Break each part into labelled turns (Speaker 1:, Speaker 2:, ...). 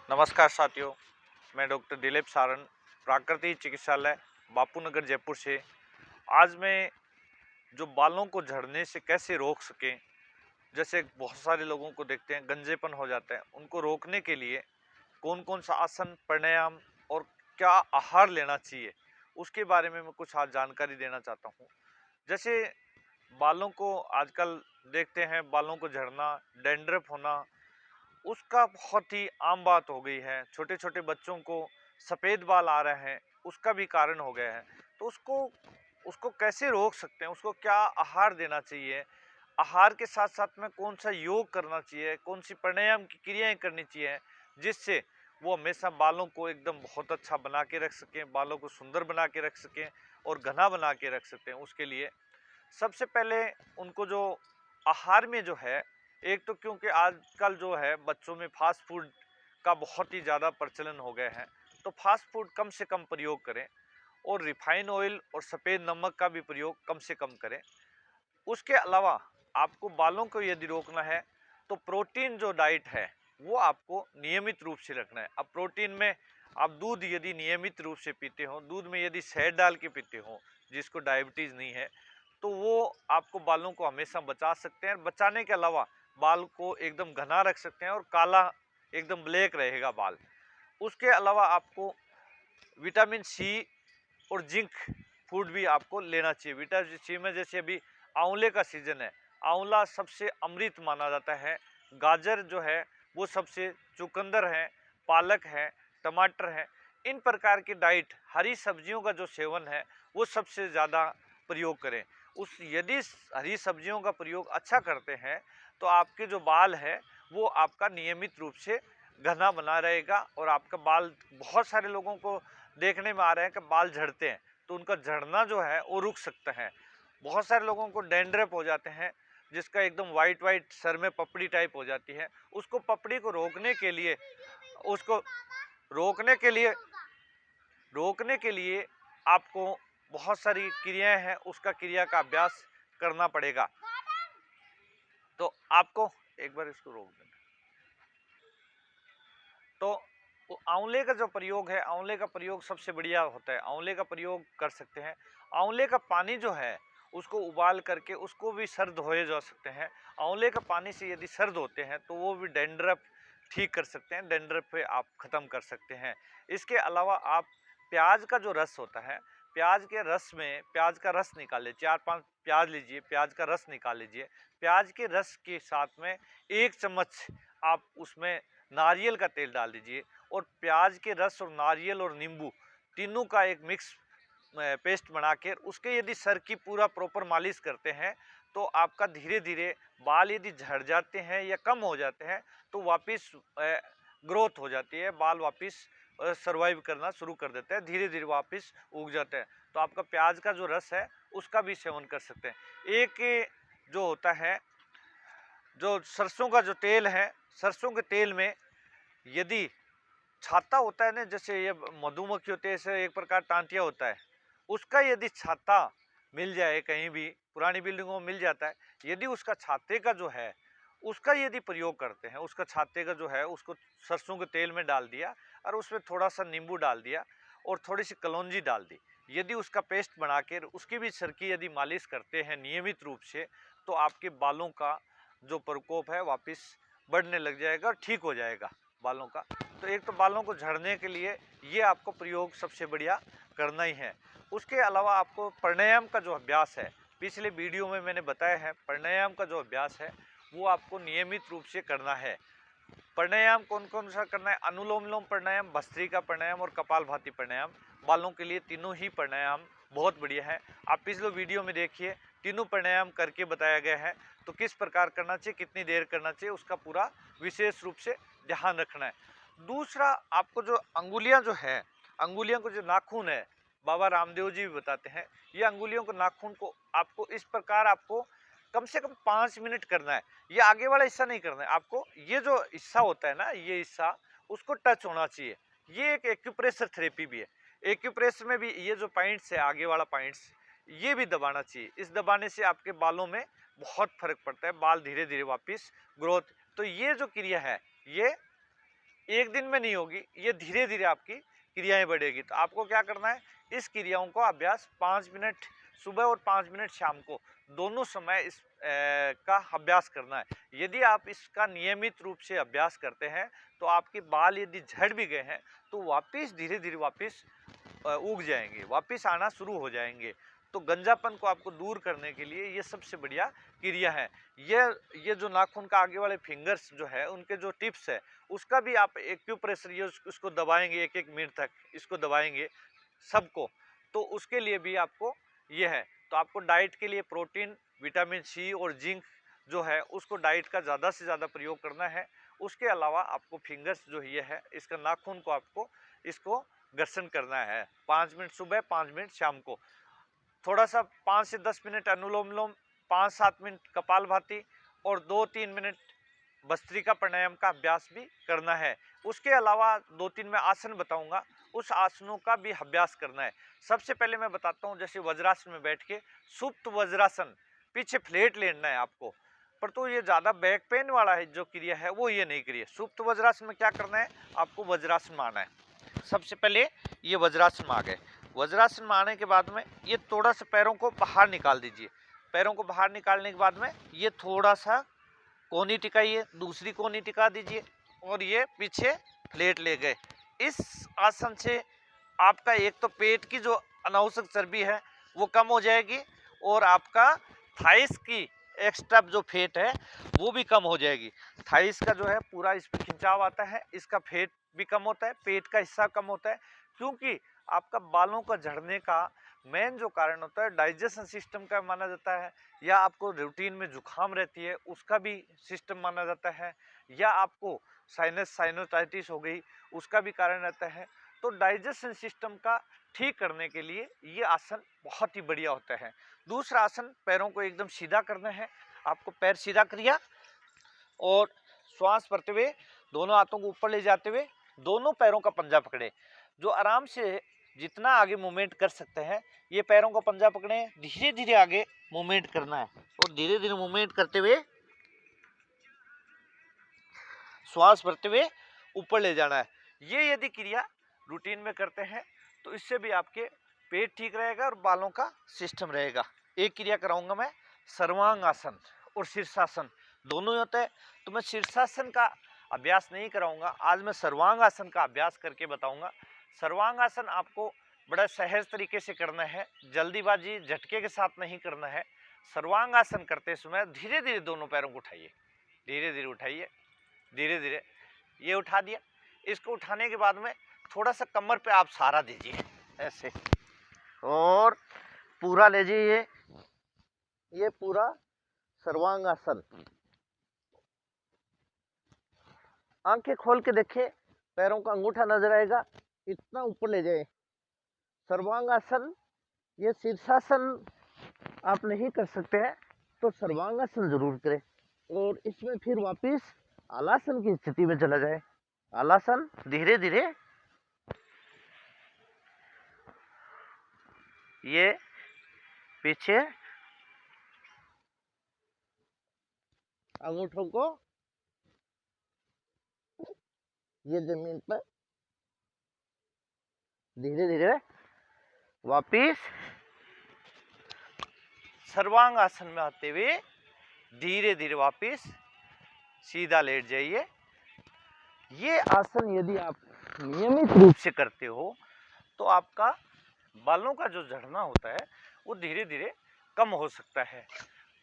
Speaker 1: नमस्कार साथियों, मैं डॉक्टर दिलीप सारन, प्राकृतिक चिकित्सालय बापू नगर जयपुर से। आज मैं जो बालों को झड़ने से कैसे रोक सकें, जैसे बहुत सारे लोगों को देखते हैं गंजेपन हो जाता है, उनको रोकने के लिए कौन कौन सा आसन, प्राणायाम और क्या आहार लेना चाहिए, उसके बारे में मैं कुछ आज जानकारी देना चाहता हूँ। जैसे बालों को आजकल देखते हैं, बालों को झड़ना, डैंड्रफ होना, उसका बहुत ही आम बात हो गई है। छोटे छोटे बच्चों को सफ़ेद बाल आ रहे हैं, उसका भी कारण हो गया है। तो उसको उसको कैसे रोक सकते हैं, उसको क्या आहार देना चाहिए, आहार के साथ साथ में कौन सा योग करना चाहिए, कौन सी प्राणायाम की क्रियाएं करनी चाहिए, जिससे वो हमेशा बालों को एकदम बहुत अच्छा बना के रख सकें, बालों को सुंदर बना के रख सकें और घना बना के रख सकते हैं। उसके लिए सबसे पहले उनको जो आहार में जो है, एक तो क्योंकि आजकल जो है बच्चों में फास्ट फूड का बहुत ही ज़्यादा प्रचलन हो गया है, तो फास्ट फूड कम से कम प्रयोग करें और रिफाइन ऑयल और सफ़ेद नमक का भी प्रयोग कम से कम करें। उसके अलावा आपको बालों को यदि रोकना है तो प्रोटीन जो डाइट है वो आपको नियमित रूप से रखना है। अब प्रोटीन में आप दूध यदि नियमित रूप से पीते हो, दूध में यदि शहद डाल के पीते हो, जिसको डायबिटीज़ नहीं है, तो वो आपको बालों को हमेशा बचा सकते हैं। बचाने के अलावा बाल को एकदम घना रख सकते हैं और काला एकदम ब्लैक रहेगा बाल। उसके अलावा आपको विटामिन सी और जिंक फूड भी आपको लेना चाहिए। विटामिन सी में जैसे अभी आंवले का सीजन है, आंवला सबसे अमृत माना जाता है। गाजर जो है वो सबसे, चुकंदर है, पालक है, टमाटर है, इन प्रकार की डाइट, हरी सब्जियों का जो सेवन है वो सबसे ज़्यादा प्रयोग करें। उस यदि हरी सब्जियों का प्रयोग अच्छा करते हैं तो आपके जो बाल है वो आपका नियमित रूप से घना बना रहेगा और आपका बाल, बहुत सारे लोगों को देखने में आ रहे हैं कि बाल झड़ते हैं, तो उनका झड़ना जो है वो रुक सकता है। बहुत सारे लोगों को डैंड्रफ हो जाते हैं, जिसका एकदम वाइट वाइट सर में पपड़ी टाइप हो जाती है। उसको पपड़ी को रोकने के लिए, उसको रोकने के लिए रोकने के लिए आपको बहुत सारी क्रियाएं हैं, उसका क्रिया का अभ्यास करना पड़ेगा। तो आपको एक बार इसको रोक देना। तो आंवले का जो प्रयोग है, आंवले का प्रयोग सबसे बढ़िया होता है, आंवले का प्रयोग कर सकते हैं। आंवले का पानी जो है उसको उबाल करके उसको भी सर धोए जा सकते हैं। आंवले का पानी से यदि सर धोते हैं तो वो भी डैंड्रफ ठीक कर सकते हैं, डैंड्रफ पे आप ख़त्म कर सकते हैं। इसके अलावा आप प्याज का जो रस होता है, प्याज के रस में, प्याज का रस निकालिए, 4-5 प्याज लीजिए, प्याज का रस निकाल लीजिए। प्याज के रस के साथ में 1 चम्मच आप उसमें नारियल का तेल डाल दीजिए और प्याज के रस और नारियल और नींबू तीनों का एक मिक्स पेस्ट बना के उसके यदि सर की पूरा प्रॉपर मालिश करते हैं तो आपका धीरे धीरे बाल यदि झड़ जाते हैं या कम हो जाते हैं तो वापस ग्रोथ हो जाती है, बाल वापस सर्वाइव करना शुरू कर देते हैं, धीरे धीरे वापस उग जाते हैं। तो आपका प्याज का जो रस है उसका भी सेवन कर सकते हैं। एक जो होता है, जो सरसों का जो तेल है, सरसों के तेल में यदि छाता होता है ना, जैसे ये मधुमक्खी होते हैं, ऐसे एक प्रकार टांटिया होता है, उसका यदि छाता मिल जाए, कहीं भी पुरानी बिल्डिंगों में मिल जाता है, यदि उसका छाते का जो है उसका यदि प्रयोग करते हैं, उसका छाते का जो है उसको सरसों के तेल में डाल दिया और उसमें थोड़ा सा नींबू डाल दिया और थोड़ी सी कलौंजी डाल दी, यदि उसका पेस्ट बना के उसकी भी सर की यदि मालिश करते हैं नियमित रूप से, तो आपके बालों का जो प्रकोप है वापस बढ़ने लग जाएगा और ठीक हो जाएगा बालों का। तो एक तो बालों को झड़ने के लिए ये आपको प्रयोग सबसे बढ़िया करना ही है। उसके अलावा आपको प्राणायाम का जो अभ्यास है, पिछले वीडियो में मैंने बताया है, प्राणायाम का जो अभ्यास है वो आपको नियमित रूप से करना है। प्राणायाम कौन कौन सा करना है? अनुलोम विलोम प्राणायाम, भस्त्रिका प्राणायाम और कपालभाति प्राणायाम, बालों के लिए तीनों ही प्राणायाम बहुत बढ़िया है। आप पिछले वीडियो में देखिए, तीनों प्राणायाम करके बताया गया है, तो किस प्रकार करना चाहिए, कितनी देर करना चाहिए, उसका पूरा विशेष रूप से ध्यान रखना है। दूसरा, आपको जो अंगुलियां जो है, अंगुलियों को जो नाखून है, बाबा रामदेव जी भी बताते हैं, ये अंगुलियों को नाखून को आपको इस प्रकार आपको कम से कम 5 मिनट करना है। ये आगे वाला हिस्सा नहीं करना है आपको, ये जो हिस्सा होता है ना, ये हिस्सा उसको टच होना चाहिए। ये एक एक्यूप्रेशर थेरेपी भी है। एक्यूप्रेशर में भी ये जो पॉइंट्स है, आगे वाला पॉइंट्स, ये भी दबाना चाहिए। इस दबाने से आपके बालों में बहुत फर्क पड़ता है, बाल धीरे धीरे वापस ग्रोथ। तो ये जो क्रिया है, ये एक दिन में नहीं होगी, ये धीरे धीरे आपकी क्रियाएं बढ़ेगी। तो आपको क्या करना है, इस क्रियाओं को अभ्यास 5 मिनट सुबह और 5 मिनट शाम को दोनों समय इस का अभ्यास करना है। यदि आप इसका नियमित रूप से अभ्यास करते हैं तो आपके बाल यदि झड़ भी गए हैं तो वापिस धीरे धीरे वापिस उग जाएंगे, वापिस आना शुरू हो जाएंगे। तो गंजापन को आपको दूर करने के लिए ये सबसे बढ़िया क्रिया है। ये जो नाखून का आगे वाले फिंगर्स जो है उनके जो टिप्स है उसका भी आप एक्यूप्रेशर ये उसको दबाएंगे, 1-1 मिनट तक इसको दबाएंगे सबको, तो उसके लिए भी आपको ये है। तो आपको डाइट के लिए प्रोटीन, विटामिन सी और जिंक जो है उसको डाइट का ज़्यादा से ज़्यादा प्रयोग करना है। उसके अलावा आपको फिंगर्स जो ये है इसका नाखून को आपको इसको घर्षण करना है 5 मिनट सुबह 5 मिनट शाम को। थोड़ा सा 5 से 10 मिनट अनुलोम विलोम, 5-7 मिनट कपालभाति और 2-3 मिनट भस्त्रिका प्राणायाम का अभ्यास भी करना है। उसके अलावा 2-3 मैं आसन बताऊंगा, उस आसनों का भी अभ्यास करना है। सबसे पहले मैं बताता हूं, जैसे वज्रासन में बैठ के सुप्त वज्रासन, पीछे फ्लेट लेना है आपको। पर तो ये ज्यादा बैक पेन वाला है जो क्रिया है वो ये नहीं करिए। सुप्त वज्रासन में क्या करना है, आपको वज्रासन में आना है। सबसे पहले ये वज्रासन में आ गए, वज्रासन में आने के बाद में ये थोड़ा सा पैरों को बाहर निकाल दीजिए। पैरों को बाहर निकालने के बाद में ये थोड़ा सा कोहनी टिकाइए, दूसरी कोहनी टिका दीजिए और ये पीछे फ्लेट ले गए। इस आसन से आपका एक तो पेट की जो अनावश्यक चर्बी है वो कम हो जाएगी और आपका थाइस की एक्स्ट्रा जो फेट है वो भी कम हो जाएगी। थाइस का जो है पूरा इस पर खिंचाव आता है, इसका फेट भी कम होता है, पेट का हिस्सा कम होता है, क्योंकि आपका बालों का झड़ने का मेन जो कारण होता है डाइजेशन सिस्टम का माना जाता है, या आपको रूटीन में जुकाम रहती है उसका भी सिस्टम माना जाता है, या आपको साइनोसाइटिस हो गई उसका भी कारण रहता है। तो डाइजेशन सिस्टम का ठीक करने के लिए ये आसन बहुत ही बढ़िया होता है। दूसरा आसन, पैरों को एकदम सीधा करना है आपको, पैर सीधा करिए और श्वास भरते हुए दोनों हाथों को ऊपर ले जाते हुए दोनों पैरों का पंजा पकड़े। जो आराम से जितना आगे मूवमेंट कर सकते हैं ये पैरों का पंजा पकड़े, धीरे धीरे आगे मूवमेंट करना है और धीरे धीरे मूवमेंट करते हुए श्वास भरते हुए ऊपर ले जाना है। ये यदि क्रिया रूटीन में करते हैं तो इससे भी आपके पेट ठीक रहेगा और बालों का सिस्टम रहेगा। एक क्रिया कराऊंगा मैं, सर्वांग आसन और शीर्षासन दोनों ही होता है। तो मैं शीर्षासन का अभ्यास नहीं कराऊंगा, आज मैं सर्वांग आसन का अभ्यास करके बताऊंगा। सर्वांग आसन आपको बड़ा सहज तरीके से करना है, जल्दीबाजी झटके के साथ नहीं करना है। सर्वांग आसन करते समय धीरे धीरे दोनों पैरों को उठाइए, धीरे धीरे उठाइए, धीरे धीरे ये उठा दिया। इसको उठाने के बाद में थोड़ा सा कमर पे आप सहारा दीजिए ऐसे और पूरा ले जाइए ये पूरा सर्वांग आसन। आंखें खोल के देखें, पैरों का अंगूठा नजर आएगा, इतना ऊपर ले जाए। सर्वांग आसन, ये शीर्षासन आप नहीं कर सकते हैं तो सर्वांग आसन जरूर करें और इसमें फिर वापस आलासन की स्थिति में चला जाए। आलासन धीरे धीरे ये पीछे अंगूठों को ये जमीन पर धीरे धीरे वापिस सर्वांग आसन में आते हुए धीरे धीरे वापिस सीधा लेट जाइए। ये आसन यदि आप नियमित रूप से करते हो तो आपका बालों का जो झड़ना होता है वो धीरे धीरे कम हो सकता है,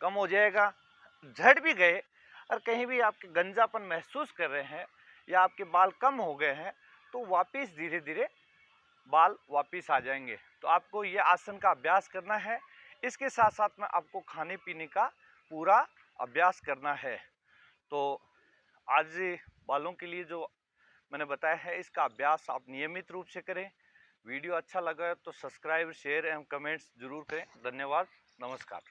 Speaker 1: कम हो जाएगा। झड़ भी गए और कहीं भी आपके गंजापन महसूस कर रहे हैं या आपके बाल कम हो गए हैं तो वापिस धीरे धीरे बाल वापिस आ जाएंगे। तो आपको ये आसन का अभ्यास करना है, इसके साथ साथ में आपको खाने पीने का पूरा अभ्यास करना है। तो आज बालों के लिए जो मैंने बताया है इसका अभ्यास आप नियमित रूप से करें। वीडियो अच्छा लगा तो सब्सक्राइब, शेयर एवं कमेंट्स जरूर करें। धन्यवाद, नमस्कार।